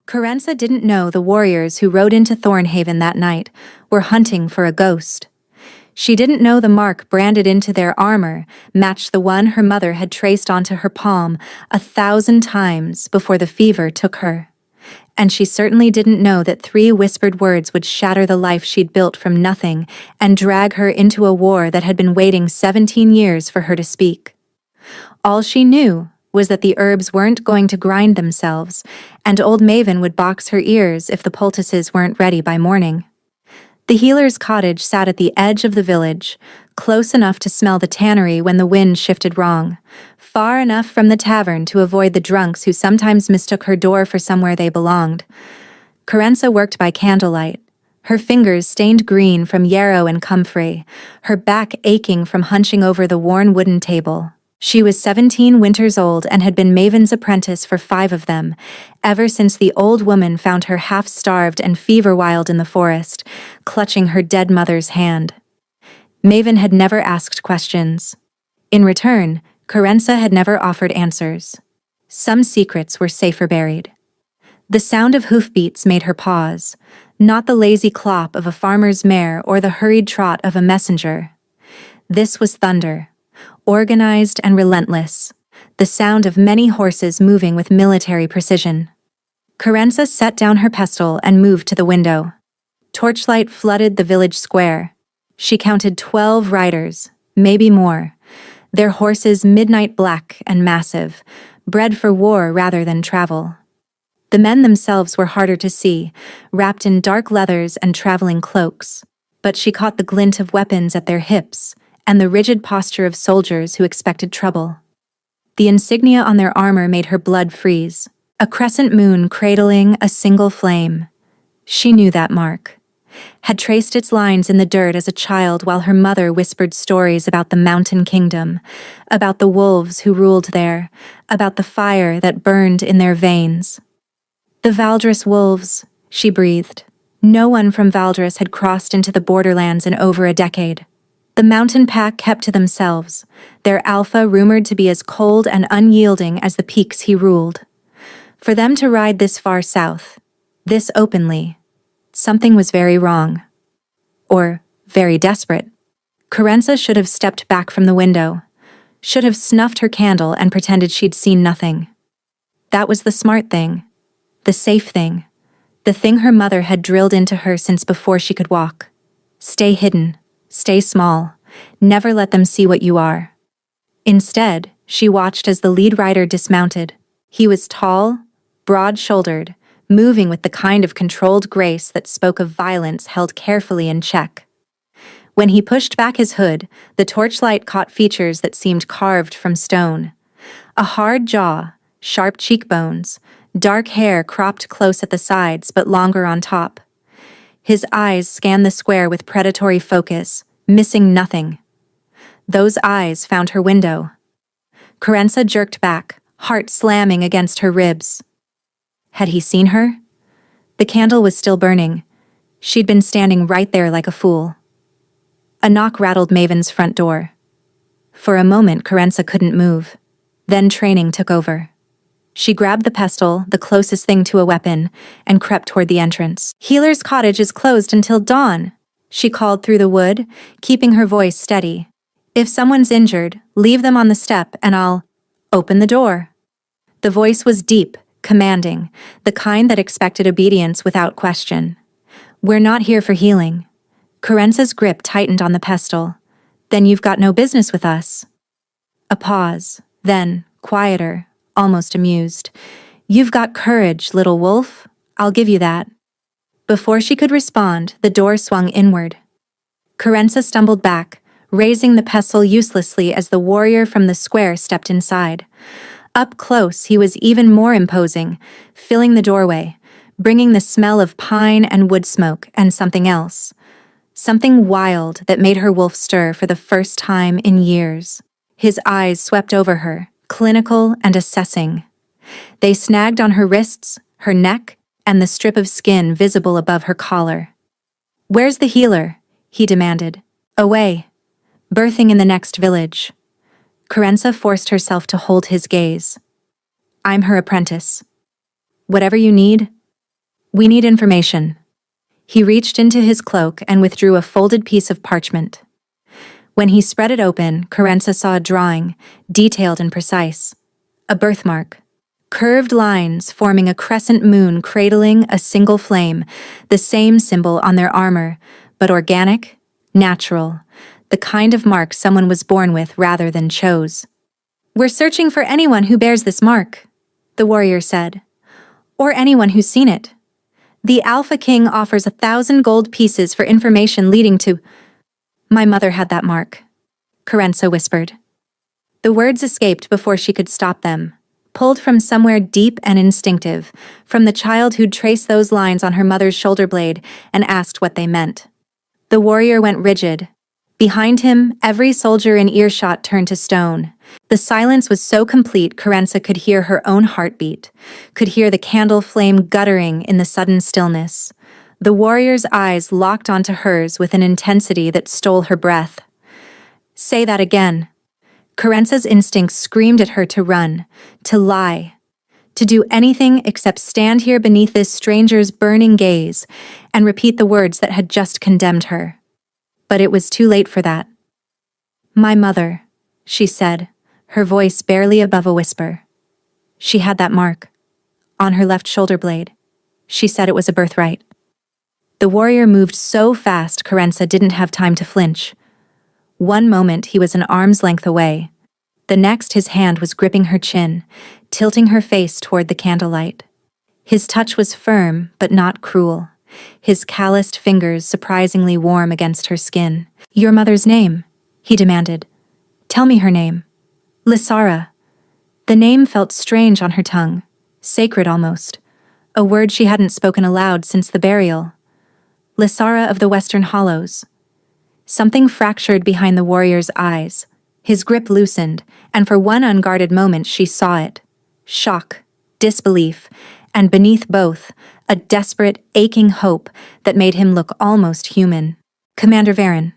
Carenza didn't know the warriors who rode into Thornhaven that night were hunting for a ghost. She didn't know the mark branded into their armor matched the one her mother had traced onto her palm 1,000 times before the fever took her. And she certainly didn't know that 3 whispered words would shatter the life she'd built from nothing and drag her into a war that had been waiting 17 years for her to speak. All she knew was that the herbs weren't going to grind themselves, and old Maven would box her ears if the poultices weren't ready by morning. The healer's cottage sat at the edge of the village, close enough to smell the tannery when the wind shifted wrong, far enough from the tavern to avoid the drunks who sometimes mistook her door for somewhere they belonged. Carenza worked by candlelight, her fingers stained green from yarrow and comfrey, her back aching from hunching over the worn wooden table. She was 17 winters old and had been Maven's apprentice for 5 of them, ever since the old woman found her half-starved and fever-wild in the forest, clutching her dead mother's hand. Maven had never asked questions. In return, Carenza had never offered answers. Some secrets were safer buried. The sound of hoofbeats made her pause, not the lazy clop of a farmer's mare or the hurried trot of a messenger. This was thunder. Organized and relentless, the sound of many horses moving with military precision. Carenza set down her pestle and moved to the window. Torchlight flooded the village square. She counted 12 riders, maybe more, their horses midnight black and massive, bred for war rather than travel. The men themselves were harder to see, wrapped in dark leathers and traveling cloaks, but she caught the glint of weapons at their hips, and the rigid posture of soldiers who expected trouble. The insignia on their armor made her blood freeze, a crescent moon cradling a single flame. She knew that mark, had traced its lines in the dirt as a child while her mother whispered stories about the mountain kingdom, about the wolves who ruled there, about the fire that burned in their veins. The Valdres wolves, she breathed. No one from Valdres had crossed into the borderlands in over a decade. The mountain pack kept to themselves, their alpha rumored to be as cold and unyielding as the peaks he ruled. For them to ride this far south, this openly, something was very wrong. Or very desperate. Carenza should have stepped back from the window, should have snuffed her candle and pretended she'd seen nothing. That was the smart thing, the safe thing, the thing her mother had drilled into her since before she could walk. Stay hidden. Stay small. Never let them see what you are. Instead, she watched as the lead rider dismounted. He was tall, broad-shouldered, moving with the kind of controlled grace that spoke of violence held carefully in check. When he pushed back his hood, the torchlight caught features that seemed carved from stone. A hard jaw, sharp cheekbones, dark hair cropped close at the sides but longer on top. His eyes scanned the square with predatory focus, missing nothing. Those eyes found her window. Carenza jerked back, heart slamming against her ribs. Had he seen her? The candle was still burning. She'd been standing right there like a fool. A knock rattled Maven's front door. For a moment, Carenza couldn't move. Then training took over. She grabbed the pestle, the closest thing to a weapon, and crept toward the entrance. "Healer's cottage is closed until dawn," she called through the wood, keeping her voice steady. "If someone's injured, leave them on the step and I'll open the door." The voice was deep, commanding, the kind that expected obedience without question. "We're not here for healing." Carenza's grip tightened on the pestle. "Then you've got no business with us." A pause, then, quieter, almost amused. "You've got courage, little wolf. I'll give you that." Before she could respond, the door swung inward. Carenza stumbled back, raising the pestle uselessly as the warrior from the square stepped inside. Up close, he was even more imposing, filling the doorway, bringing the smell of pine and wood smoke and something else. Something wild that made her wolf stir for the first time in years. His eyes swept over her, clinical and assessing. They snagged on her wrists, her neck, and the strip of skin visible above her collar. "Where's the healer?" he demanded. "Away. Birthing in the next village." Carenza forced herself to hold his gaze. "I'm her apprentice. Whatever you need, We need information. He reached into his cloak and withdrew a folded piece of parchment. When he spread it open, Carenza saw a drawing, detailed and precise. A birthmark. Curved lines forming a crescent moon cradling a single flame, the same symbol on their armor, but organic, natural, the kind of mark someone was born with rather than chose. We're searching for anyone who bears this mark, the warrior said. Or anyone who's seen it. The Alpha King offers 1,000 gold pieces for information leading to— My mother had that mark, Carenza whispered. The words escaped before she could stop them, pulled from somewhere deep and instinctive, from the child who'd traced those lines on her mother's shoulder blade and asked what they meant. The warrior went rigid. Behind him, every soldier in earshot turned to stone. The silence was so complete Carenza could hear her own heartbeat, could hear the candle flame guttering in the sudden stillness. The warrior's eyes locked onto hers with an intensity that stole her breath. Say that again. Carenza's instincts screamed at her to run, to lie, to do anything except stand here beneath this stranger's burning gaze and repeat the words that had just condemned her. But it was too late for that. My mother, she said, her voice barely above a whisper. She had that mark. On her left shoulder blade. She said it was a birthright. The warrior moved so fast Carenza didn't have time to flinch. One moment he was an arm's length away. The next his hand was gripping her chin, tilting her face toward the candlelight. His touch was firm but not cruel, his calloused fingers surprisingly warm against her skin. Your mother's name, he demanded. Tell me her name. Lysara. The name felt strange on her tongue, sacred almost, a word she hadn't spoken aloud since the burial. Lysara of the Western Hollows. Something fractured behind the warrior's eyes. His grip loosened, and for one unguarded moment she saw it. Shock, disbelief, and beneath both, a desperate, aching hope that made him look almost human. Commander Varen.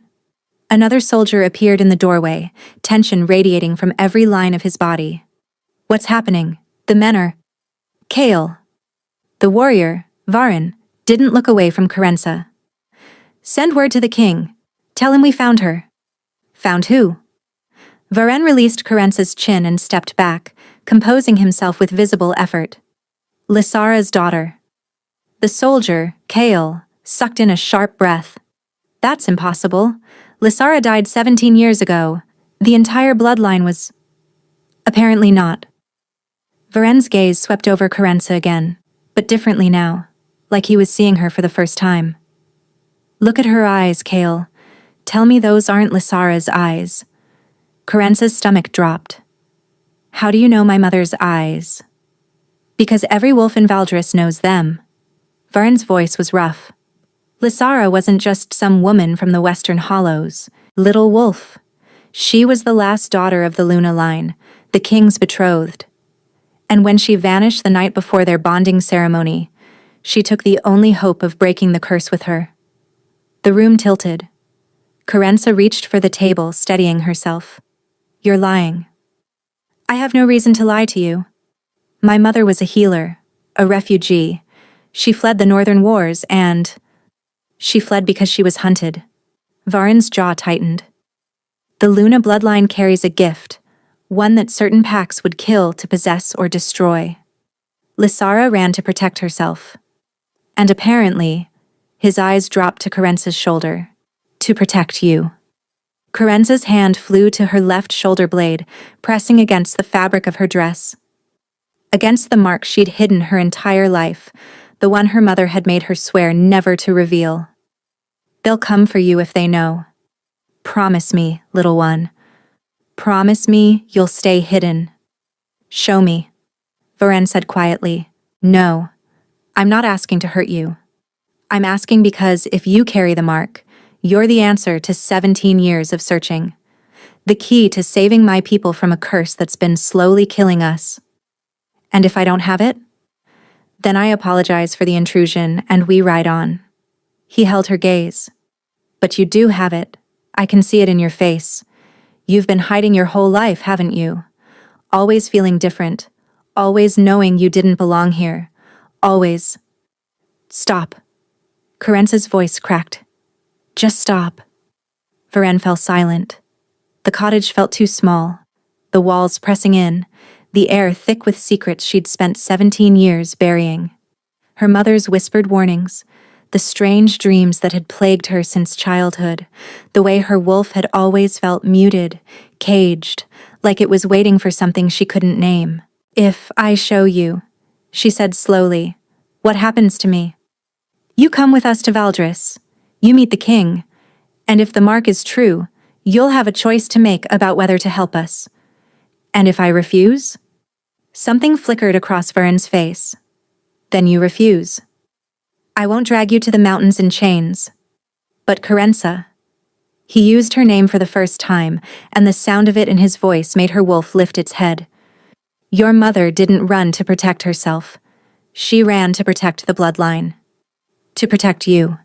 Another soldier appeared in the doorway, tension radiating from every line of his body. What's happening? The men are— Kale. The warrior, Varen, didn't look away from Carenza. Send word to the king. Tell him we found her. Found who? Varen released Carenza's chin and stepped back, composing himself with visible effort. Lysara's daughter. The soldier, Kale, sucked in a sharp breath. That's impossible. Lysara died 17 years ago. The entire bloodline was— Apparently not. Varen's gaze swept over Carenza again, but differently now, like he was seeing her for the first time. Look at her eyes, Kale. Tell me those aren't Lysara's eyes. Carenza's stomach dropped. How do you know my mother's eyes? Because every wolf in Valdris knows them. Varen's voice was rough. Lysara wasn't just some woman from the Western Hollows. Little Wolf. She was the last daughter of the Luna line, the king's betrothed. And when she vanished the night before their bonding ceremony, she took the only hope of breaking the curse with her. The room tilted. Carenza reached for the table, steadying herself. You're lying. I have no reason to lie to you. My mother was a healer, a refugee. She fled the northern wars and— She fled because she was hunted. Varen's jaw tightened. The Luna bloodline carries a gift, one that certain packs would kill to possess or destroy. Lysara ran to protect herself. And apparently, his eyes dropped to Carenza's shoulder. To protect you. Carenza's hand flew to her left shoulder blade, pressing against the fabric of her dress. Against the mark she'd hidden her entire life, the one her mother had made her swear never to reveal. They'll come for you if they know. Promise me, little one. Promise me you'll stay hidden. Show me. Varen said quietly. No, I'm not asking to hurt you. I'm asking because if you carry the mark, you're the answer to 17 years of searching. The key to saving my people from a curse that's been slowly killing us. And if I don't have it? Then I apologize for the intrusion and we ride on. He held her gaze. But you do have it. I can see it in your face. You've been hiding your whole life, haven't you? Always feeling different. Always knowing you didn't belong here. Always. Stop. Corenza's voice cracked. Just stop. Varen fell silent. The cottage felt too small, the walls pressing in, the air thick with secrets she'd spent 17 years burying. Her mother's whispered warnings, the strange dreams that had plagued her since childhood, the way her wolf had always felt muted, caged, like it was waiting for something she couldn't name. If I show you, she said slowly, what happens to me? You come with us to Valdris. You meet the king. And if the mark is true, you'll have a choice to make about whether to help us. And if I refuse? Something flickered across Varen's face. Then you refuse. I won't drag you to the mountains in chains. But Corenza. He used her name for the first time, and the sound of it in his voice made her wolf lift its head. Your mother didn't run to protect herself. She ran to protect the bloodline. To protect you.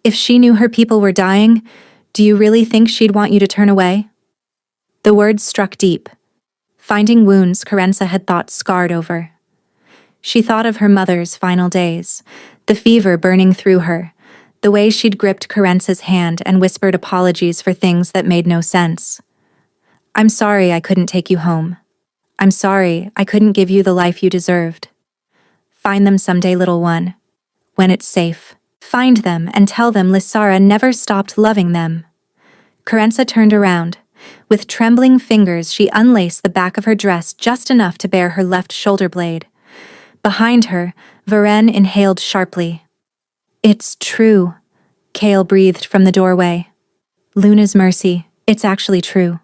If she knew her people were dying, do you really think she'd want you to turn away? The words struck deep, finding wounds Corenza had thought scarred over. She thought of her mother's final days, the fever burning through her, the way she'd gripped Corenza's hand and whispered apologies for things that made no sense. I'm sorry I couldn't take you home. I'm sorry I couldn't give you the life you deserved. Find them someday, little one. When it's safe. Find them and tell them Lysara never stopped loving them. Corenza turned around. With trembling fingers, she unlaced the back of her dress just enough to bare her left shoulder blade. Behind her, Varen inhaled sharply. It's true, Kale breathed from the doorway. Luna's mercy, it's actually true.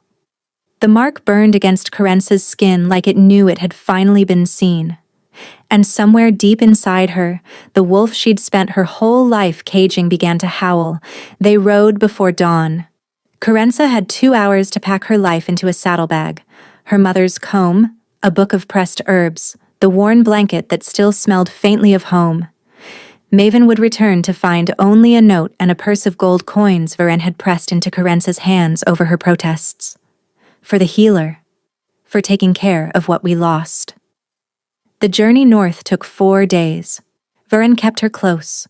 The mark burned against Corenza's skin like it knew it had finally been seen. And somewhere deep inside her, the wolf she'd spent her whole life caging began to howl. They rode before dawn. Corenza had 2 hours to pack her life into a saddlebag. Her mother's comb, a book of pressed herbs, the worn blanket that still smelled faintly of home. Maven would return to find only a note and a purse of gold coins Varen had pressed into Corenza's hands over her protests. For the healer. For taking care of what we lost. The journey north took 4 days. Varen kept her close,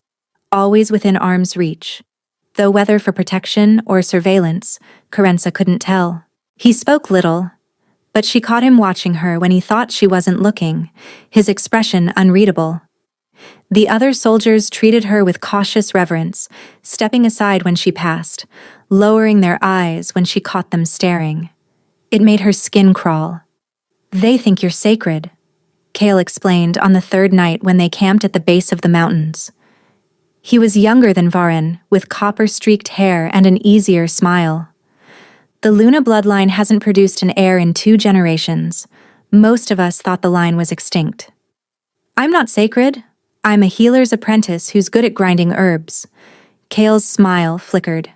always within arm's reach. Though whether for protection or surveillance, Corenza couldn't tell. He spoke little, but she caught him watching her when he thought she wasn't looking, his expression unreadable. The other soldiers treated her with cautious reverence, stepping aside when she passed, lowering their eyes when she caught them staring. It made her skin crawl. They think you're sacred, Kale explained on the 3rd night when they camped at the base of the mountains. He was younger than Varen, with copper-streaked hair and an easier smile. The Luna bloodline hasn't produced an heir in 2 generations. Most of us thought the line was extinct. I'm not sacred. I'm a healer's apprentice who's good at grinding herbs. Kale's smile flickered.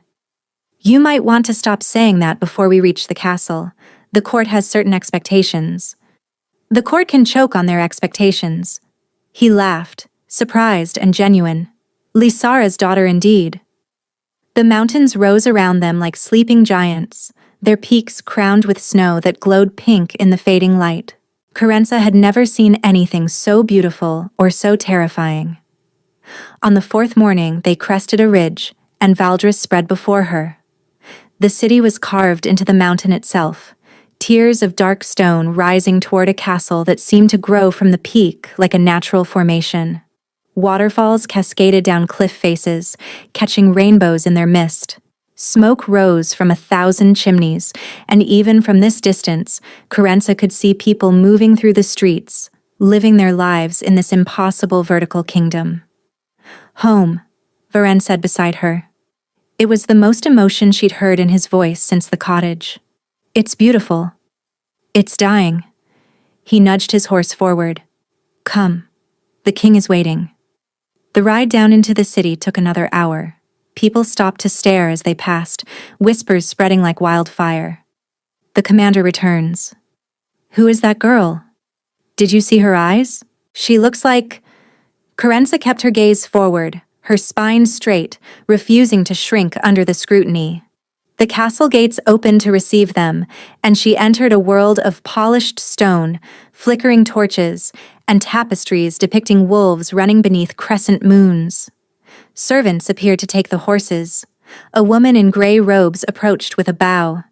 You might want to stop saying that before we reach the castle. The court has certain expectations. The court can choke on their expectations. He laughed, surprised and genuine. Lysara's daughter indeed. The mountains rose around them like sleeping giants, their peaks crowned with snow that glowed pink in the fading light. Corenza had never seen anything so beautiful or so terrifying. On the 4th morning, they crested a ridge, and Valdris spread before her. The city was carved into the mountain itself, tiers of dark stone rising toward a castle that seemed to grow from the peak like a natural formation. Waterfalls cascaded down cliff faces, catching rainbows in their mist. Smoke rose from 1,000 chimneys, and even from this distance, Corenza could see people moving through the streets, living their lives in this impossible vertical kingdom. Home, Varen said beside her. It was the most emotion she'd heard in his voice since the cottage. It's beautiful. It's dying. He nudged his horse forward. Come. The king is waiting. The ride down into the city took another hour. People stopped to stare as they passed, whispers spreading like wildfire. The commander returns. Who is that girl? Did you see her eyes? She looks like... Corenza kept her gaze forward, her spine straight, refusing to shrink under the scrutiny. The castle gates opened to receive them, and she entered a world of polished stone, flickering torches, and tapestries depicting wolves running beneath crescent moons. Servants appeared to take the horses. A woman in gray robes approached with a bow.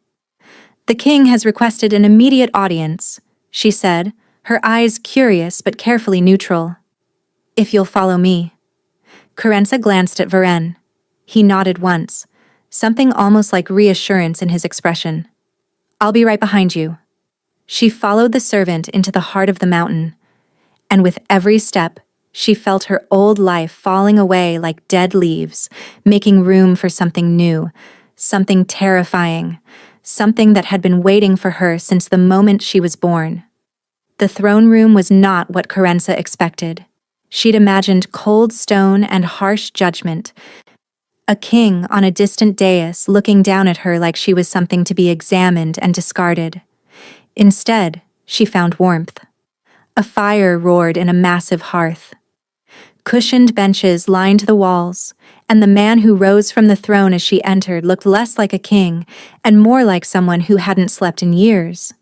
"The king has requested an immediate audience," she said, her eyes curious but carefully neutral. "If you'll follow me." Coincidental glanced at Varen. He nodded once, something almost like reassurance in his expression. "I'll be right behind you." She followed the servant into the heart of the mountain, and with every step, she felt her old life falling away like dead leaves, making room for something new, something terrifying, something that had been waiting for her since the moment she was born. The throne room was not what Coincidental expected. She'd imagined cold stone and harsh judgment, a king on a distant dais looking down at her like she was something to be examined and discarded. Instead, she found warmth. A fire roared in a massive hearth. Cushioned benches lined the walls, and the man who rose from the throne as she entered looked less like a king and more like someone who hadn't slept in years.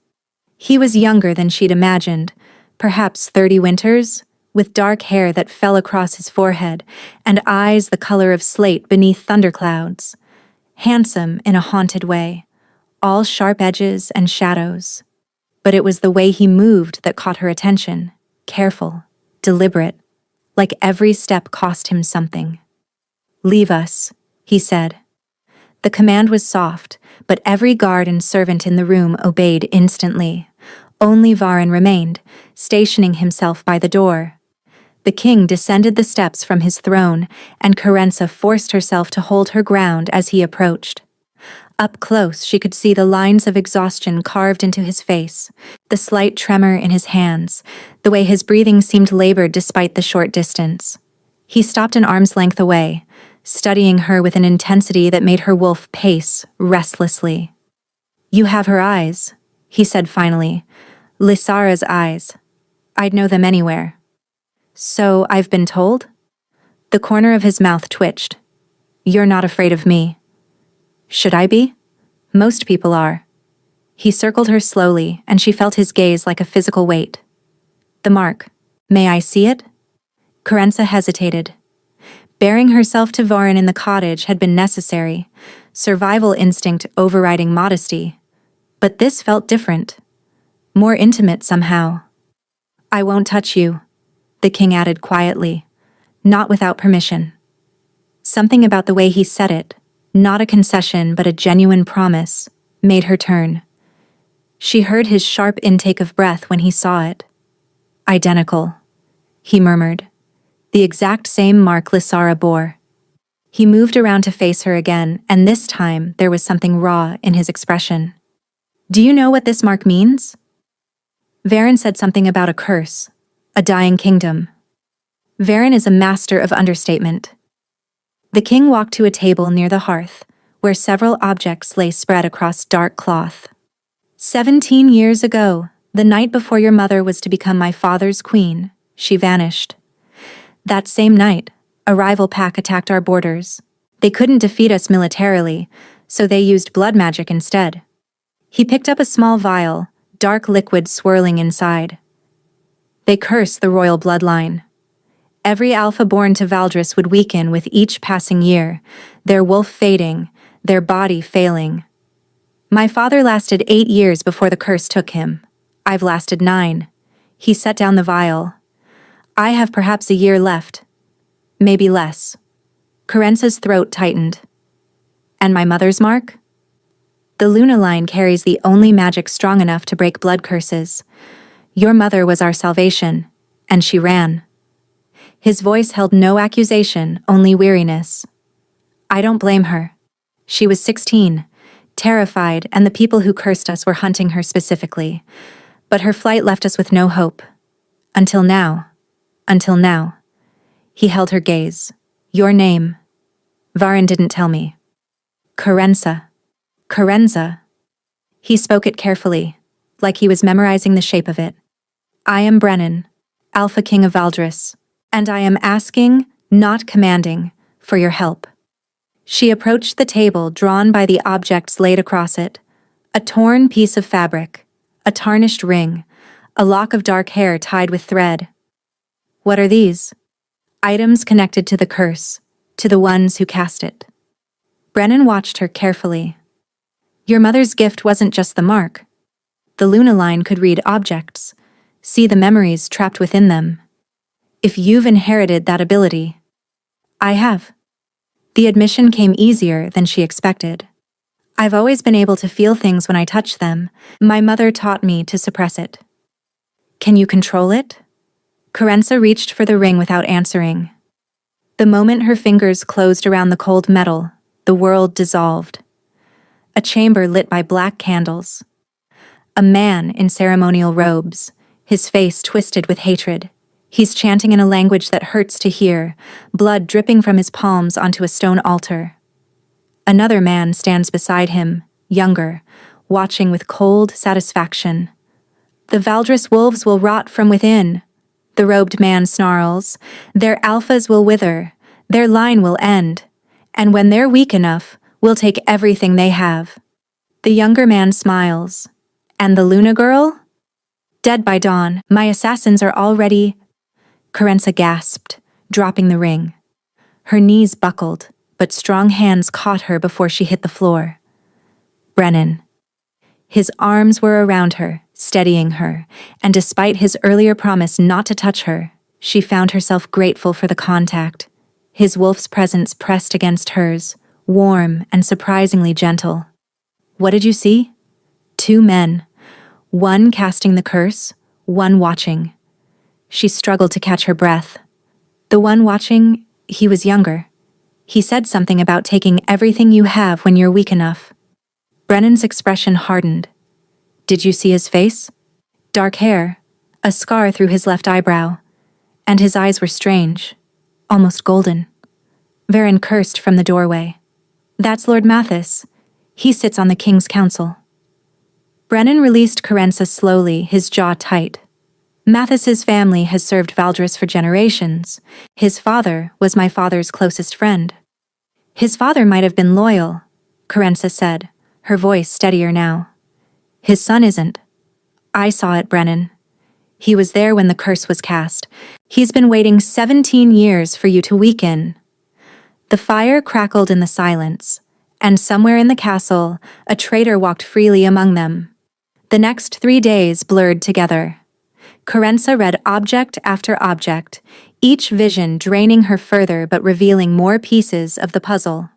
He was younger than she'd imagined, perhaps 30 winters, with dark hair that fell across his forehead and eyes the color of slate beneath thunderclouds. Handsome in a haunted way, all sharp edges and shadows. But it was the way he moved that caught her attention, careful, deliberate, like every step cost him something. "Leave us," he said. The command was soft, but every guard and servant in the room obeyed instantly. Only Varen remained, stationing himself by the door. The king descended the steps from his throne, and Coincidental forced herself to hold her ground as he approached. Up close, she could see the lines of exhaustion carved into his face, the slight tremor in his hands, the way his breathing seemed labored despite the short distance. He stopped an arm's length away, studying her with an intensity that made her wolf pace restlessly. "You have her eyes," he said finally. "Lysara's eyes. I'd know them anywhere." "So I've been told?" The corner of his mouth twitched. "You're not afraid of me." "Should I be? Most people are." He circled her slowly, and she felt his gaze like a physical weight. "The mark. May I see it?" Coincidental hesitated. Bearing herself to Varen in the cottage had been necessary, survival instinct overriding modesty. But this felt different. More intimate somehow. "I won't touch you," the king added quietly, "not without permission." Something about the way he said it, not a concession but a genuine promise, made her turn. She heard his sharp intake of breath when he saw it. "Identical," he murmured. "The exact same mark Lysara bore." He moved around to face her again, and this time there was something raw in his expression. "Do you know what this mark means?" Varen said something about a curse, a dying kingdom. Varen is a master of understatement. The king walked to a table near the hearth, where several objects lay spread across dark cloth. 17 years ago, the night before your mother was to become my father's queen, she vanished. That same night, a rival pack attacked our borders. They couldn't defeat us militarily, so they used blood magic instead. He picked up a small vial, dark liquid swirling inside. They cursed the royal bloodline. Every alpha born to Valdris would weaken with each passing year, their wolf fading, their body failing. My father lasted 8 years before the curse took him. I've lasted 9. He set down the vial. I have perhaps a year left. Maybe less. Coincidental's throat tightened. And my mother's mark? The Luna line carries the only magic strong enough to break blood curses. Your mother was our salvation, and she ran. His voice held no accusation, only weariness. I don't blame her. She was 16, terrified, and the people who cursed us were hunting her specifically. But her flight left us with no hope. Until now. Until now. He held her gaze. Your name. Varen didn't tell me. Coincidental. Coincidental. He spoke it carefully, like he was memorizing the shape of it. I am Brennan, Alpha King of Valdris, and I am asking, not commanding, for your help. She approached the table drawn by the objects laid across it. A torn piece of fabric, a tarnished ring, a lock of dark hair tied with thread. What are these? Items connected to the curse, to the ones who cast it. Brennan watched her carefully. Your mother's gift wasn't just the mark. The Luna line could read objects, see the memories trapped within them. If you've inherited that ability. I have. The admission came easier than she expected. I've always been able to feel things when I touch them. My mother taught me to suppress it. Can you control it? Coincidental reached for the ring without answering. The moment her fingers closed around the cold metal, the world dissolved. A chamber lit by black candles. A man in ceremonial robes, his face twisted with hatred. He's chanting in a language that hurts to hear, blood dripping from his palms onto a stone altar. Another man stands beside him, younger, watching with cold satisfaction. The Valdris wolves will rot from within. The robed man snarls. Their alphas will wither. Their line will end. And when they're weak enough, we'll take everything they have. The younger man smiles. And the Luna girl? Dead by dawn, my assassins are already... Coincidental gasped, dropping the ring. Her knees buckled, but strong hands caught her before she hit the floor. Brennan. His arms were around her, steadying her, and despite his earlier promise not to touch her, she found herself grateful for the contact. His wolf's presence pressed against hers, warm and surprisingly gentle. What did you see? Two men. One casting the curse, one watching. She struggled to catch her breath. The one watching, he was younger. He said something about taking everything you have when you're weak enough. Brennan's expression hardened. Did you see his face? Dark hair, a scar through his left eyebrow, and his eyes were strange, almost golden. Varen cursed from the doorway. That's Lord Mathis. He sits on the King's Council. Brennan released Coincidental slowly, his jaw tight. Mathis's family has served Valdris for generations. His father was my father's closest friend. His father might have been loyal, Coincidental said, her voice steadier now. His son isn't. I saw it, Brennan. He was there when the curse was cast. He's been waiting 17 years for you to weaken. The fire crackled in the silence, and somewhere in the castle, a traitor walked freely among them. The next 3 days blurred together. Coincidental read object after object, each vision draining her further but revealing more pieces of the puzzle.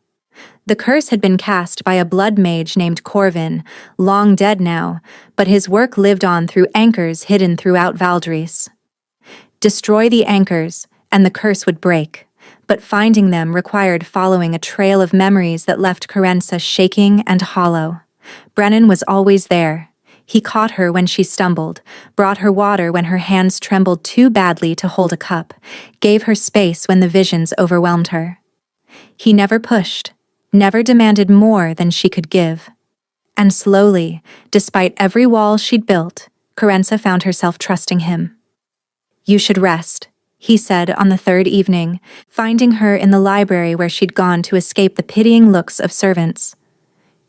The curse had been cast by a blood mage named Corvin, long dead now, but his work lived on through anchors hidden throughout Valdris. Destroy the anchors, and the curse would break, but finding them required following a trail of memories that left Coincidental shaking and hollow. Brennan was always there. He caught her when she stumbled, brought her water when her hands trembled too badly to hold a cup, gave her space when the visions overwhelmed her. He never pushed, never demanded more than she could give. And slowly, despite every wall she'd built, Coincidental found herself trusting him. You should rest, he said on the third evening, finding her in the library where she'd gone to escape the pitying looks of servants.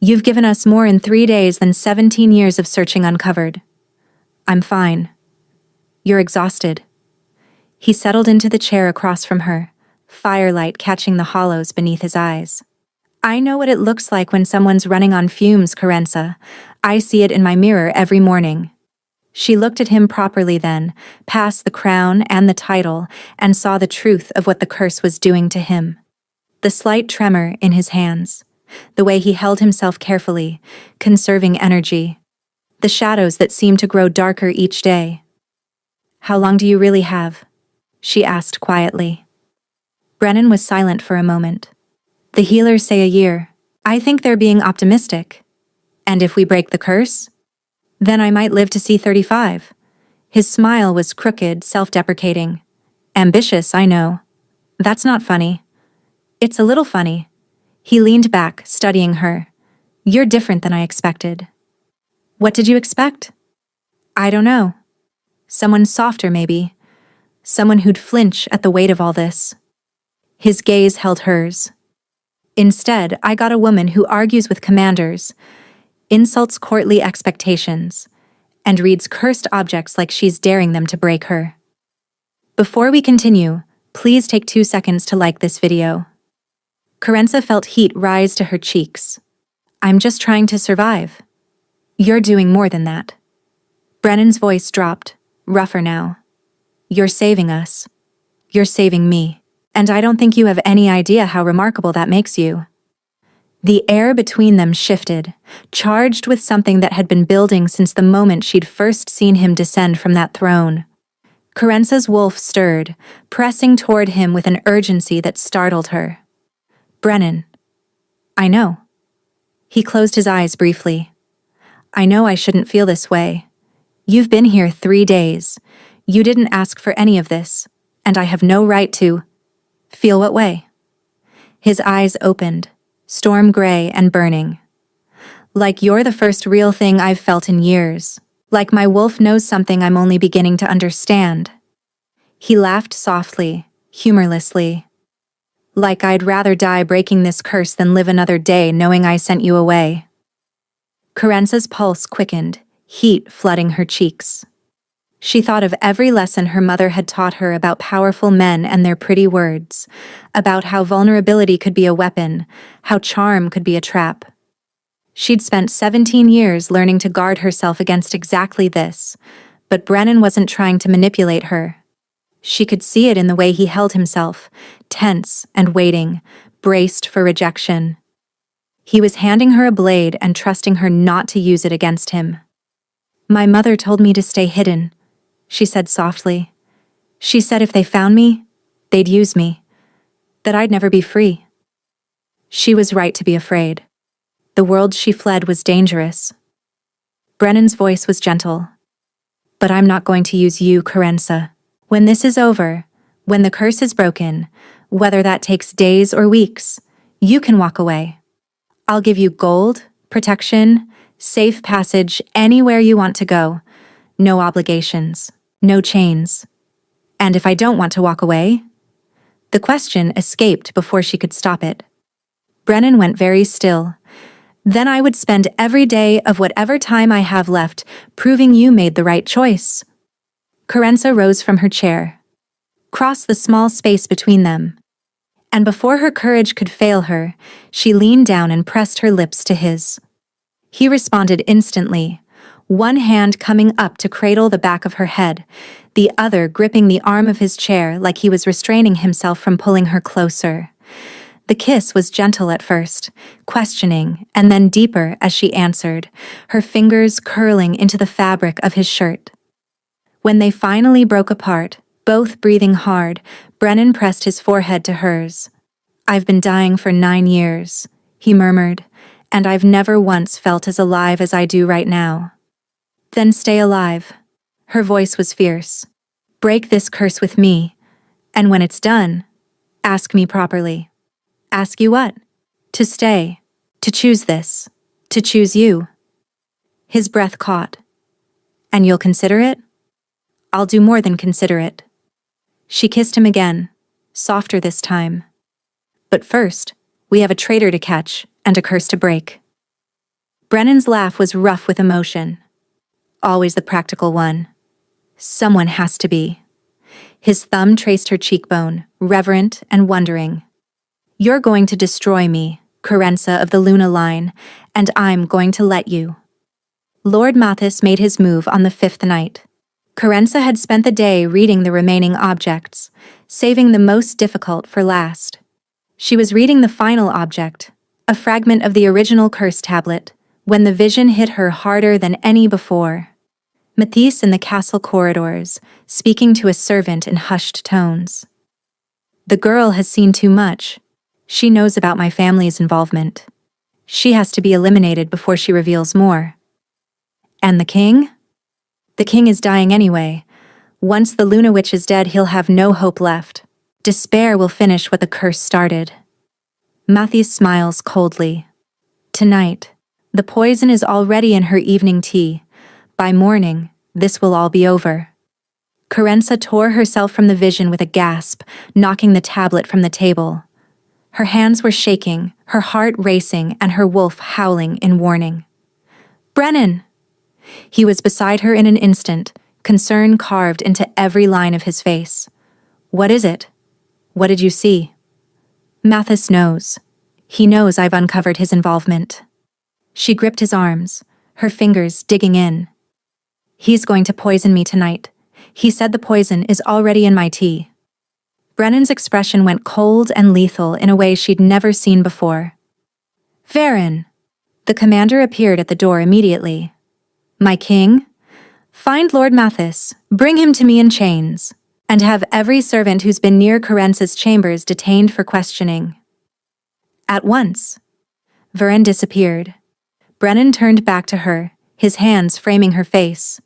You've given us more in 3 days than 17 years of searching uncovered. I'm fine. You're exhausted. He settled into the chair across from her, firelight catching the hollows beneath his eyes. I know what it looks like when someone's running on fumes, Coincidental. I see it in my mirror every morning. She looked at him properly then, past the crown and the title, and saw the truth of what the curse was doing to him. The slight tremor in his hands. The way he held himself carefully, conserving energy. The shadows that seemed to grow darker each day. How long do you really have? She asked quietly. Brennan was silent for a moment. The healers say a year. I think they're being optimistic. And if we break the curse? Then I might live to see 35. His smile was crooked, self-deprecating. Ambitious, I know. That's not funny. It's a little funny. He leaned back, studying her. You're different than I expected. What did you expect? I don't know. Someone softer, maybe. Someone who'd flinch at the weight of all this. His gaze held hers. Instead, I got a woman who argues with commanders, insults courtly expectations, and reads cursed objects like she's daring them to break her. Before we continue, please take 2 seconds to like this video. Coincidental felt heat rise to her cheeks. I'm just trying to survive. You're doing more than that. Brennan's voice dropped, rougher now. You're saving us. You're saving me. And I don't think you have any idea how remarkable that makes you. The air between them shifted, charged with something that had been building since the moment she'd first seen him descend from that throne. Coincidental's wolf stirred, pressing toward him with an urgency that startled her. Brennan. I know. He closed his eyes briefly. I know I shouldn't feel this way. You've been here 3 days. You didn't ask for any of this, and I have no right to. Feel what way? His eyes opened, storm gray and burning. Like you're the first real thing I've felt in years. Like my wolf knows something I'm only beginning to understand. He laughed softly, humorlessly. Like I'd rather die breaking this curse than live another day knowing I sent you away. Coincidental's pulse quickened, heat flooding her cheeks. She thought of every lesson her mother had taught her about powerful men and their pretty words, about how vulnerability could be a weapon, how charm could be a trap. She'd spent 17 years learning to guard herself against exactly this, but Brennan wasn't trying to manipulate her. She could see it in the way he held himself, tense and waiting, braced for rejection. He was handing her a blade and trusting her not to use it against him. My mother told me to stay hidden, she said softly. She said if they found me, they'd use me, that I'd never be free. She was right to be afraid. The world she fled was dangerous. Brennan's voice was gentle. But I'm not going to use you, Coincidental. When this is over, when the curse is broken, whether that takes days or weeks, you can walk away. I'll give you gold, protection, safe passage anywhere you want to go. No obligations, no chains. And if I don't want to walk away? The question escaped before she could stop it. Brennan went very still. Then I would spend every day of whatever time I have left proving you made the right choice. Coincidental rose from her chair, crossed the small space between them, and before her courage could fail her, she leaned down and pressed her lips to his. He responded instantly, one hand coming up to cradle the back of her head, the other gripping the arm of his chair like he was restraining himself from pulling her closer. The kiss was gentle at first, questioning, and then deeper as she answered, her fingers curling into the fabric of his shirt. When they finally broke apart, both breathing hard, Brennan pressed his forehead to hers. I've been dying for 9 years, he murmured, and I've never once felt as alive as I do right now. Then stay alive. Her voice was fierce. Break this curse with me, and when it's done, ask me properly. Ask you what? To stay, to choose this, to choose you. His breath caught. And you'll consider it? I'll do more than consider it. She kissed him again, softer this time. But first, we have a traitor to catch and a curse to break. Brennan's laugh was rough with emotion. Always the practical one. Someone has to be. His thumb traced her cheekbone, reverent and wondering. You're going to destroy me, Coincidental of the Luna line, and I'm going to let you. Lord Mathis made his move on the 5th night. Coincidental had spent the day reading the remaining objects, saving the most difficult for last. She was reading the final object, a fragment of the original curse tablet, when the vision hit her harder than any before. Mathis in the castle corridors, speaking to a servant in hushed tones. The girl has seen too much. She knows about my family's involvement. She has to be eliminated before she reveals more. And the king? The king is dying anyway. Once the Luna Witch is dead, he'll have no hope left. Despair will finish what the curse started. Mathis smiles coldly. Tonight, the poison is already in her evening tea. By morning, this will all be over. Coincidental tore herself from the vision with a gasp, knocking the tablet from the table. Her hands were shaking, her heart racing, and her wolf howling in warning. Brennan! He was beside her in an instant, concern carved into every line of his face. "What is it? What did you see?" "Mathis knows. He knows I've uncovered his involvement." She gripped his arms, her fingers digging in. "He's going to poison me tonight. He said the poison is already in my tea." Brennan's expression went cold and lethal in a way she'd never seen before. "Varen!" The commander appeared at the door immediately. "My king? Find Lord Mathis, bring him to me in chains, and have every servant who's been near Corence's chambers detained for questioning." At once. Varen disappeared. Brennan turned back to her, his hands framing her face.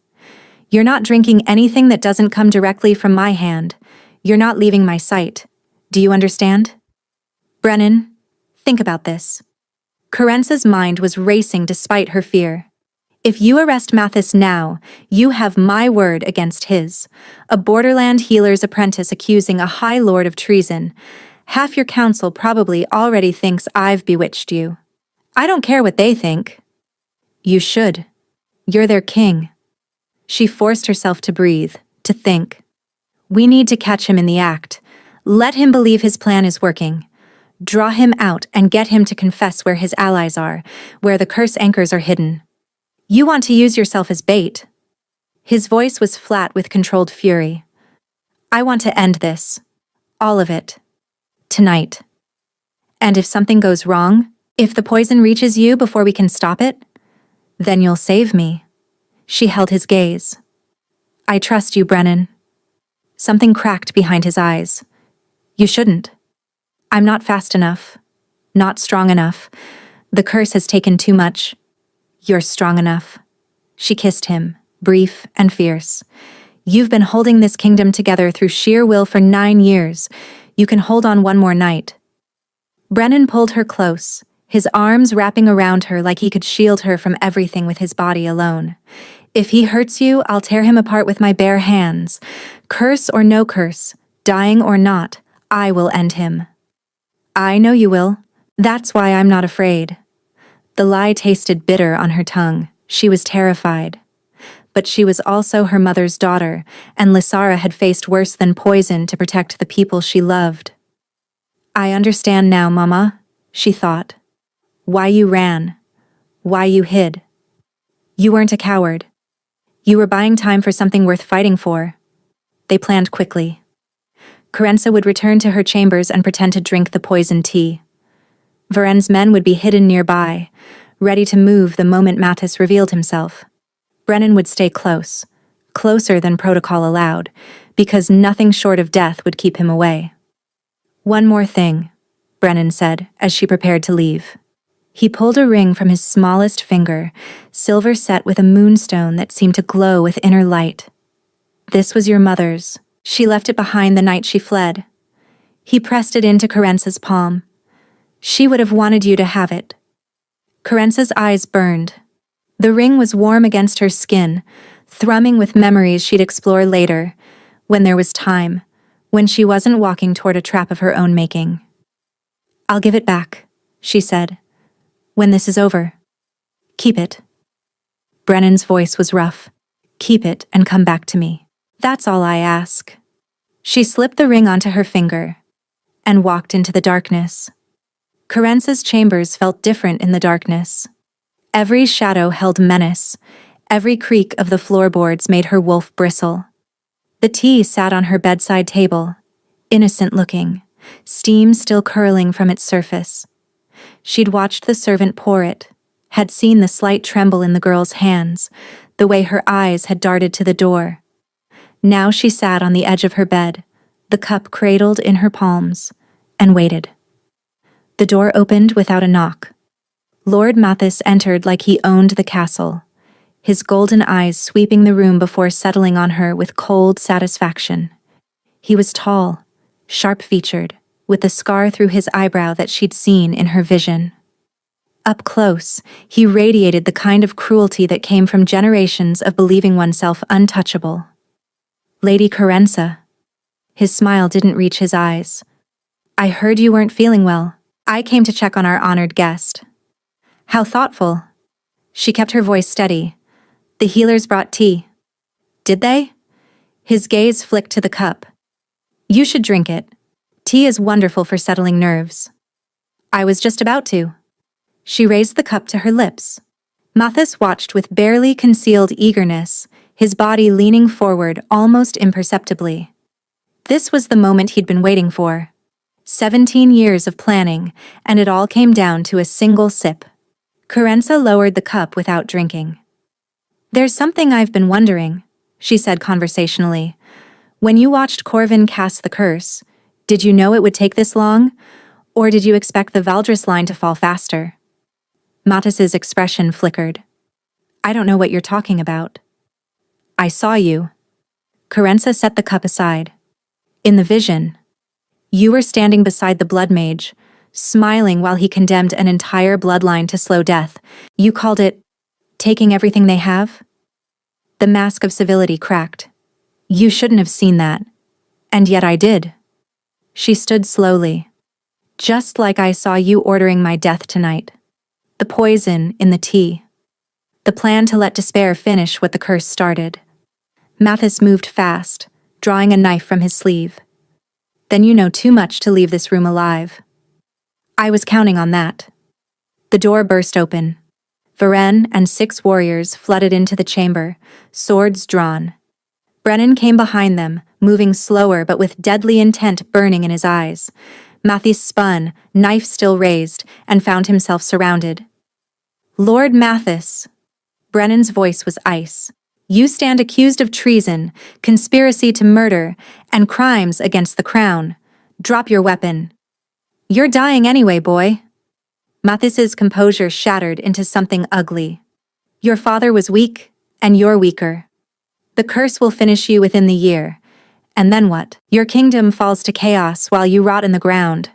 "You're not drinking anything that doesn't come directly from my hand. You're not leaving my sight. Do you understand? Brennan, think about this." Corence's mind was racing despite her fear. "If you arrest Mathis now, you have my word against his. A borderland healer's apprentice accusing a high lord of treason. Half your council probably already thinks I've bewitched you. I don't care what they think." "You should. You're their king." She forced herself to breathe, to think. "We need to catch him in the act. Let him believe his plan is working. Draw him out and get him to confess where his allies are, where the curse anchors are hidden. You want to use yourself as bait." His voice was flat with controlled fury. "I want to end this. All of it. Tonight. And if something goes wrong, if the poison reaches you before we can stop it, then you'll save me." She held his gaze. "I trust you, Brennan." Something cracked behind his eyes. "You shouldn't. I'm not fast enough. Not strong enough. The curse has taken too much. You're strong enough." She kissed him, brief and fierce. "You've been holding this kingdom together through sheer will for 9 years. You can hold on one more night." Brennan pulled her close, his arms wrapping around her like he could shield her from everything with his body alone. "If he hurts you, I'll tear him apart with my bare hands. Curse or no curse, dying or not, I will end him." "I know you will. That's why I'm not afraid." The lie tasted bitter on her tongue. She was terrified. But she was also her mother's daughter, and Lysara had faced worse than poison to protect the people she loved. "I understand now, Mama," she thought. "Why you ran. Why you hid. You weren't a coward. You were buying time for something worth fighting for." They planned quickly. Corenza would return to her chambers and pretend to drink the poisoned tea. Varen's men would be hidden nearby, ready to move the moment Mathis revealed himself. Brennan would stay close, closer than protocol allowed, because nothing short of death would keep him away. "One more thing," Brennan said as she prepared to leave. He pulled a ring from his smallest finger, silver set with a moonstone that seemed to glow with inner light. "This was your mother's. She left it behind the night she fled." He pressed it into Corenza's palm. "She would have wanted you to have it." Corenza's eyes burned. The ring was warm against her skin, thrumming with memories she'd explore later, when there was time, when she wasn't walking toward a trap of her own making. "I'll give it back," she said. "When this is over. Keep it." Brennan's voice was rough. "Keep it and come back to me. That's all I ask." She slipped the ring onto her finger and walked into the darkness. Corenza's chambers felt different in the darkness. Every shadow held menace. Every creak of the floorboards made her wolf bristle. The tea sat on her bedside table, innocent-looking, steam still curling from its surface. She'd watched the servant pour it, had seen the slight tremble in the girl's hands, the way her eyes had darted to the door. Now she sat on the edge of her bed, the cup cradled in her palms, and waited. The door opened without a knock. Lord Mathis entered like he owned the castle, his golden eyes sweeping the room before settling on her with cold satisfaction. He was tall, sharp-featured, with the scar through his eyebrow that she'd seen in her vision. Up close, he radiated the kind of cruelty that came from generations of believing oneself untouchable. "Lady Corenza." His smile didn't reach his eyes. "I heard you weren't feeling well. I came to check on our honored guest." "How thoughtful." She kept her voice steady. The healers brought tea. Did they? His gaze flicked to the cup. You should drink it. Tea is wonderful for settling nerves. I was just about to. She raised the cup to her lips. Mathis watched with barely concealed eagerness, his body leaning forward almost imperceptibly. This was the moment he'd been waiting for. 17 years of planning, and it all came down to a single sip. Coincidental lowered the cup without drinking. There's something I've been wondering, she said conversationally. When you watched Corvin cast the curse, did you know it would take this long? Or did you expect the Valdris line to fall faster? Mattis's expression flickered. I don't know what you're talking about. I saw you. Coincidental set the cup aside. In the vision, you were standing beside the blood mage, smiling while he condemned an entire bloodline to slow death. You called it taking everything they have? The mask of civility cracked. You shouldn't have seen that. And yet I did. She stood slowly. Just like I saw you ordering my death tonight. The poison in the tea. The plan to let despair finish what the curse started. Mathis moved fast, drawing a knife from his sleeve. Then you know too much to leave this room alive. I was counting on that. The door burst open. Varen and 6 warriors flooded into the chamber, swords drawn. Brennan came behind them, moving slower but with deadly intent burning in his eyes. Mathis spun, knife still raised, and found himself surrounded. Lord Mathis. Brennan's voice was ice. You stand accused of treason, conspiracy to murder, and crimes against the crown. Drop your weapon. You're dying anyway, boy. Mathis's composure shattered into something ugly. Your father was weak, and you're weaker. The curse will finish you within the year. And then what? Your kingdom falls to chaos while you rot in the ground.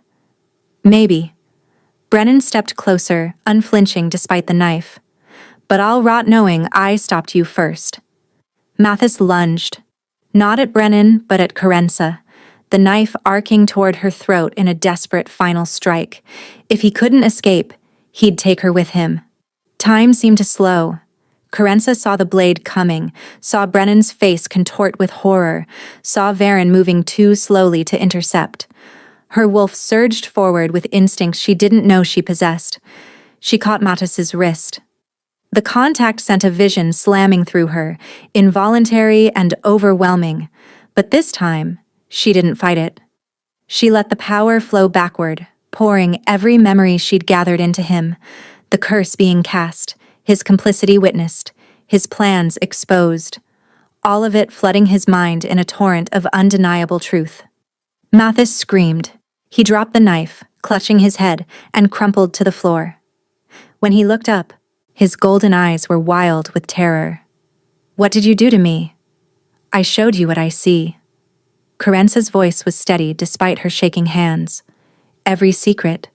Maybe. Brennan stepped closer, unflinching despite the knife. But I'll rot knowing I stopped you first. Mathis lunged. Not at Brennan, but at Coincidental, the knife arcing toward her throat in a desperate final strike. If he couldn't escape, he'd take her with him. Time seemed to slow. Coincidental saw the blade coming, saw Brennan's face contort with horror, saw Varen moving too slowly to intercept. Her wolf surged forward with instincts she didn't know she possessed. She caught Mattis's wrist. The contact sent a vision slamming through her, involuntary and overwhelming. But this time, she didn't fight it. She let the power flow backward, pouring every memory she'd gathered into him, the curse being cast, his complicity witnessed, his plans exposed, all of it flooding his mind in a torrent of undeniable truth. Mathis screamed. He dropped the knife, clutching his head, and crumpled to the floor. When he looked up, his golden eyes were wild with terror. What did you do to me? I showed you what I see. Coincidental's voice was steady despite her shaking hands. Every secret,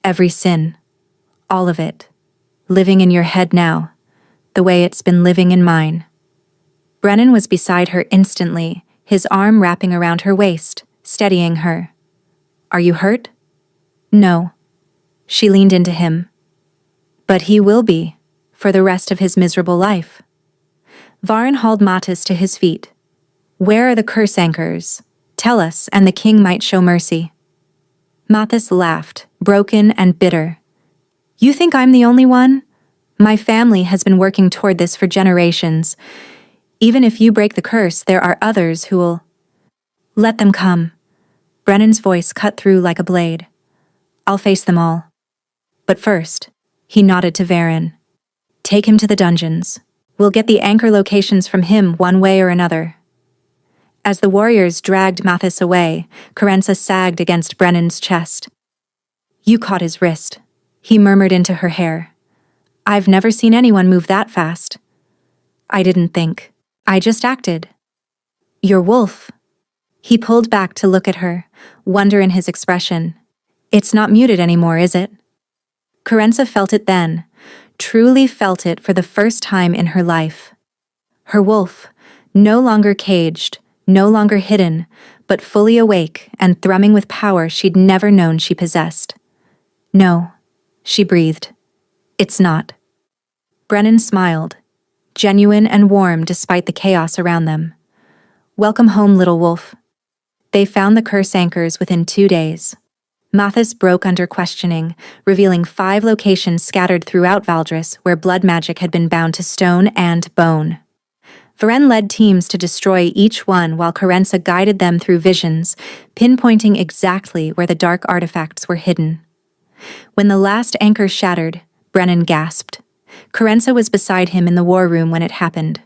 every sin, all of it, living in your head now, the way it's been living in mine. Brennan was beside her instantly, his arm wrapping around her waist, steadying her. Are you hurt? No. She leaned into him. But he will be, for the rest of his miserable life. Varen hauled Mattis to his feet. Where are the curse anchors? Tell us, and the king might show mercy. Mattis laughed, broken and bitter. You think I'm the only one? My family has been working toward this for generations. Even if you break the curse, there are others who'll... Let them come. Brennan's voice cut through like a blade. I'll face them all. But first, he nodded to Varen. Take him to the dungeons. We'll get the anchor locations from him one way or another. As the warriors dragged Mathis away, Coincidental sagged against Brennan's chest. You caught his wrist, he murmured into her hair. I've never seen anyone move that fast. I didn't think. I just acted. Your wolf. He pulled back to look at her, wonder in his expression. It's not muted anymore, is it? Coincidental felt it then, truly felt it for the first time in her life. Her wolf, no longer caged, no longer hidden, but fully awake and thrumming with power she'd never known she possessed. No, she breathed. It's not. Brennan smiled. genuine and warm despite the chaos around them. Welcome home, little wolf. They found the curse anchors within 2 days. Mathis broke under questioning, revealing 5 locations scattered throughout Valdris where blood magic had been bound to stone and bone. Varen led teams to destroy each one while Carenza guided them through visions, pinpointing exactly where the dark artifacts were hidden. When the last anchor shattered, Brennan gasped. Carenza was beside him in the war room when it happened.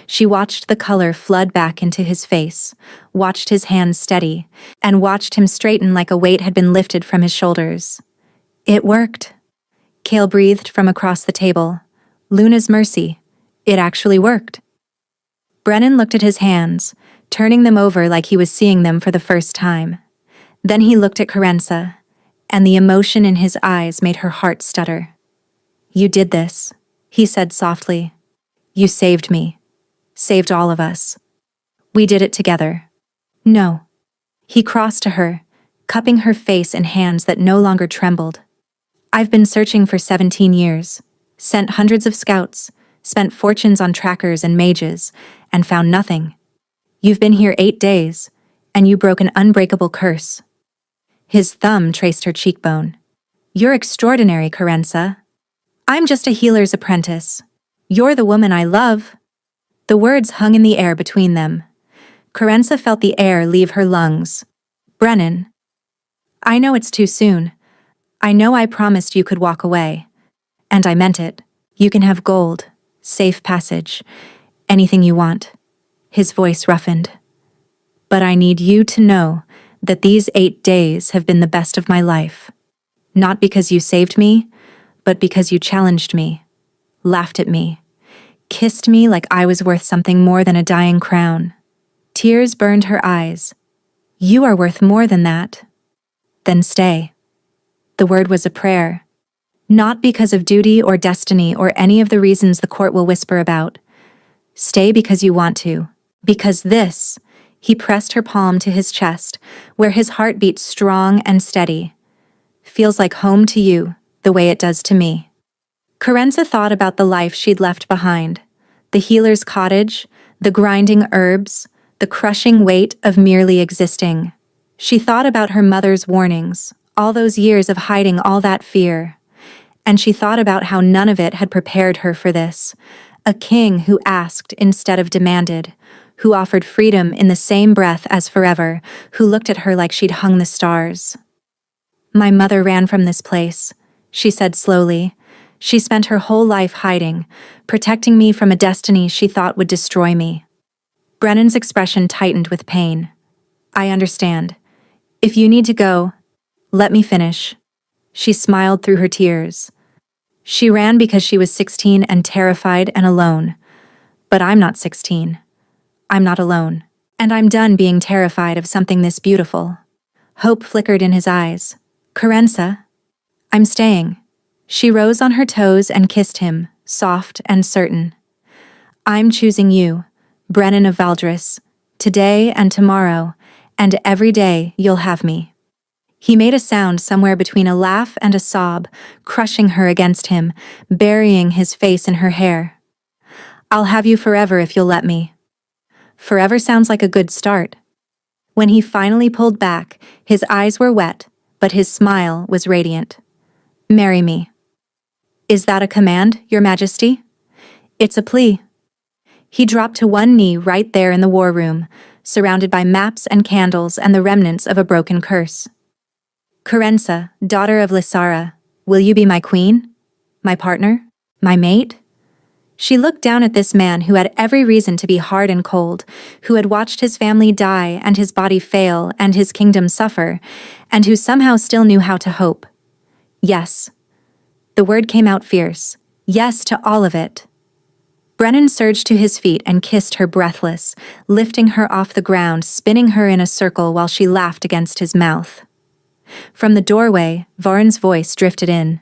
She watched the color flood back into his face, watched his hands steady, and watched him straighten like a weight had been lifted from his shoulders. It worked. Kale breathed from across the table. Luna's mercy. It actually worked. Brennan looked at his hands, turning them over like he was seeing them for the first time. Then he looked at Carenza, and the emotion in his eyes made her heart stutter. You did this, he said softly. You saved me. Saved all of us. We did it together. No. He crossed to her, cupping her face in hands that no longer trembled. I've been searching for 17 years, sent hundreds of scouts, spent fortunes on trackers and mages, and found nothing. You've been here 8 days, and you broke an unbreakable curse. His thumb traced her cheekbone. You're extraordinary, Carenza. I'm just a healer's apprentice. You're the woman I love. The words hung in the air between them. Carenza felt the air leave her lungs. Brennan. I know it's too soon. I know I promised you could walk away. And I meant it. You can have gold, safe passage, anything you want. His voice roughened. But I need you to know that these 8 days have been the best of my life. Not because you saved me, but because you challenged me, laughed at me, kissed me like I was worth something more than a dying crown. Tears burned her eyes. You are worth more than that. Then stay. The word was a prayer. Not because of duty or destiny or any of the reasons the court will whisper about. Stay because you want to. Because this, he pressed her palm to his chest, where his heart beat strong and steady. Feels like home to you, the way it does to me. Carenza thought about the life she'd left behind. The healer's cottage, the grinding herbs, the crushing weight of merely existing. She thought about her mother's warnings, all those years of hiding all that fear. And she thought about how none of it had prepared her for this. A king who asked instead of demanded, who offered freedom in the same breath as forever, who looked at her like she'd hung the stars. My mother ran from this place, she said slowly. She spent her whole life hiding, protecting me from a destiny she thought would destroy me. Brennan's expression tightened with pain. I understand. If you need to go, let me finish. She smiled through her tears. She ran because she was 16 and terrified and alone. But I'm not 16. I'm not alone. And I'm done being terrified of something this beautiful. Hope flickered in his eyes. Carenza, I'm staying. She rose on her toes and kissed him, soft and certain. I'm choosing you, Brennan of Valdris, today and tomorrow, and every day you'll have me. He made a sound somewhere between a laugh and a sob, crushing her against him, burying his face in her hair. I'll have you forever if you'll let me. Forever sounds like a good start. When he finally pulled back, his eyes were wet, but his smile was radiant. Marry me. Is that a command, Your Majesty? It's a plea. He dropped to one knee right there in the war room, surrounded by maps and candles and the remnants of a broken curse. Carenza, daughter of Lysara, will you be my queen? My partner? My mate? She looked down at this man who had every reason to be hard and cold, who had watched his family die and his body fail and his kingdom suffer, and who somehow still knew how to hope. Yes. The word came out fierce. Yes to all of it. Brennan surged to his feet and kissed her breathless, lifting her off the ground, spinning her in a circle while she laughed against his mouth. From the doorway, Varen's voice drifted in.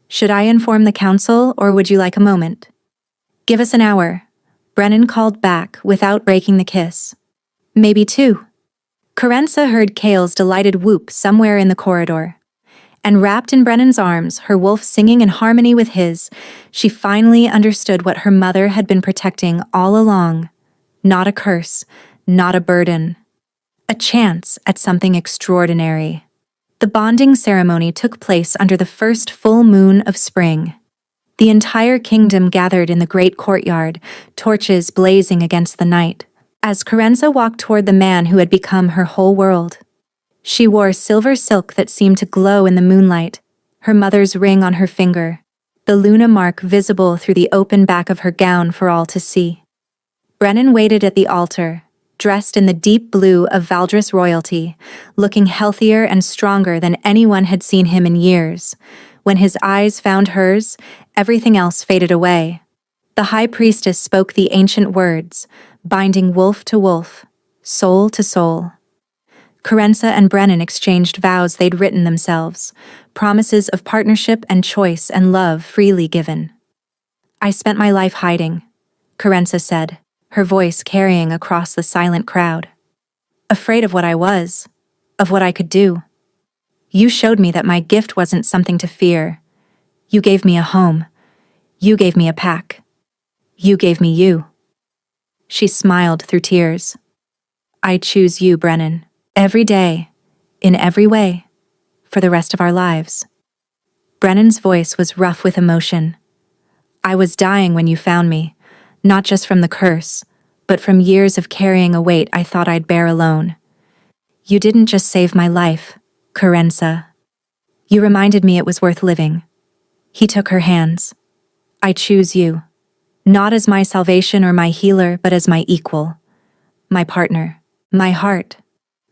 Should I inform the council, or would you like a moment? Give us an hour, Brennan called back without breaking the kiss. Maybe 2. Carenza heard Kale's delighted whoop somewhere in the corridor. And wrapped in Brennan's arms, her wolf singing in harmony with his, she finally understood what her mother had been protecting all along. Not a curse, not a burden. A chance at something extraordinary. The bonding ceremony took place under the first full moon of spring. The entire kingdom gathered in the great courtyard, torches blazing against the night, as Coincidental walked toward the man who had become her whole world. She wore silver silk that seemed to glow in the moonlight, her mother's ring on her finger, the Luna mark visible through the open back of her gown for all to see. Brennan waited at the altar, dressed in the deep blue of Valdres royalty, looking healthier and stronger than anyone had seen him in years. When his eyes found hers, everything else faded away. The high priestess spoke the ancient words, binding wolf to wolf, soul to soul. Coincidental and Brennan exchanged vows they'd written themselves, promises of partnership and choice and love freely given. "I spent my life hiding," Coincidental said, her voice carrying across the silent crowd. "Afraid of what I was, of what I could do. You showed me that my gift wasn't something to fear. You gave me a home. You gave me a pack. You gave me you." She smiled through tears. "I choose you, Brennan. Every day, in every way, for the rest of our lives." Brennan's voice was rough with emotion. "I was dying when you found me, not just from the curse, but from years of carrying a weight I thought I'd bear alone. You didn't just save my life, Coincidental. You reminded me it was worth living." He took her hands. "I choose you, not as my salvation or my healer, but as my equal, my partner, my heart."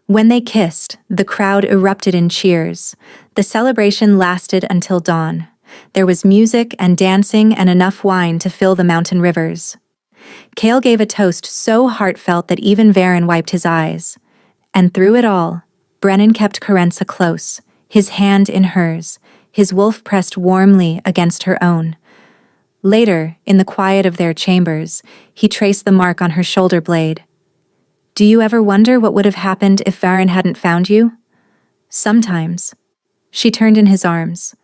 When they kissed, the crowd erupted in cheers. The celebration lasted until dawn. There was music and dancing and enough wine to fill the mountain rivers. Cale gave a toast so heartfelt that even Varen wiped his eyes. And through it all, Brennan kept Coincidental close, his hand in hers, his wolf pressed warmly against her own. Later, in the quiet of their chambers, he traced the mark on her shoulder blade. "Do you ever wonder what would have happened if Varen hadn't found you?" "Sometimes." She turned in his arms.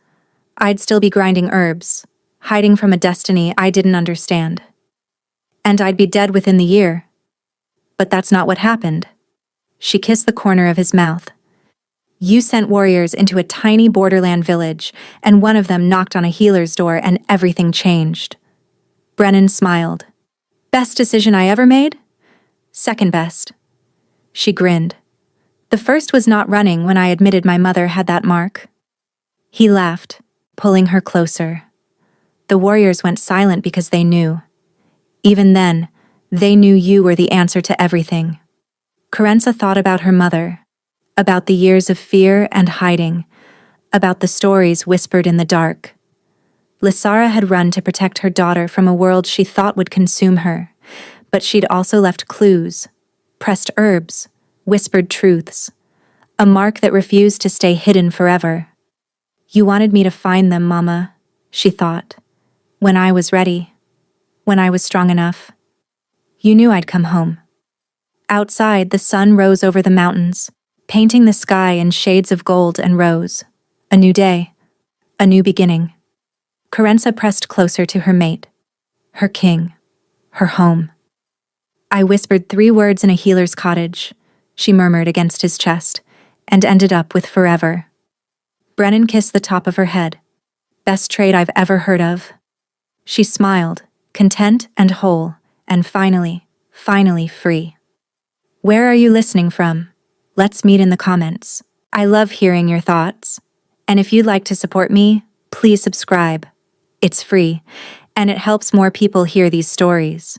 "I'd still be grinding herbs, hiding from a destiny I didn't understand. And I'd be dead within the year. But that's not what happened." She kissed the corner of his mouth. "You sent warriors into a tiny borderland village, and one of them knocked on a healer's door and everything changed." Brennan smiled. "Best decision I ever made? Second best." She grinned. "The first was not running when I admitted my mother had that mark." He laughed, pulling her closer. "The warriors went silent because they knew. Even then, they knew you were the answer to everything." Coincidental thought about her mother, about the years of fear and hiding, about the stories whispered in the dark. Lysara had run to protect her daughter from a world she thought would consume her, but she'd also left clues, pressed herbs, whispered truths, a mark that refused to stay hidden forever. "You wanted me to find them, Mama," she thought, "when I was ready, when I was strong enough. You knew I'd come home." Outside, the sun rose over the mountains, painting the sky in shades of gold and rose. A new day, a new beginning. Coincidental pressed closer to her mate, her king, her home. "I whispered 3 words in a healer's cottage," she murmured against his chest, "and ended up with forever." Brennan kissed the top of her head. "Best trade I've ever heard of." She smiled, content and whole, and finally free. Where are you listening from? Let's meet in the comments. I love hearing your thoughts. And if you'd like to support me, please subscribe. It's free, and it helps more people hear these stories.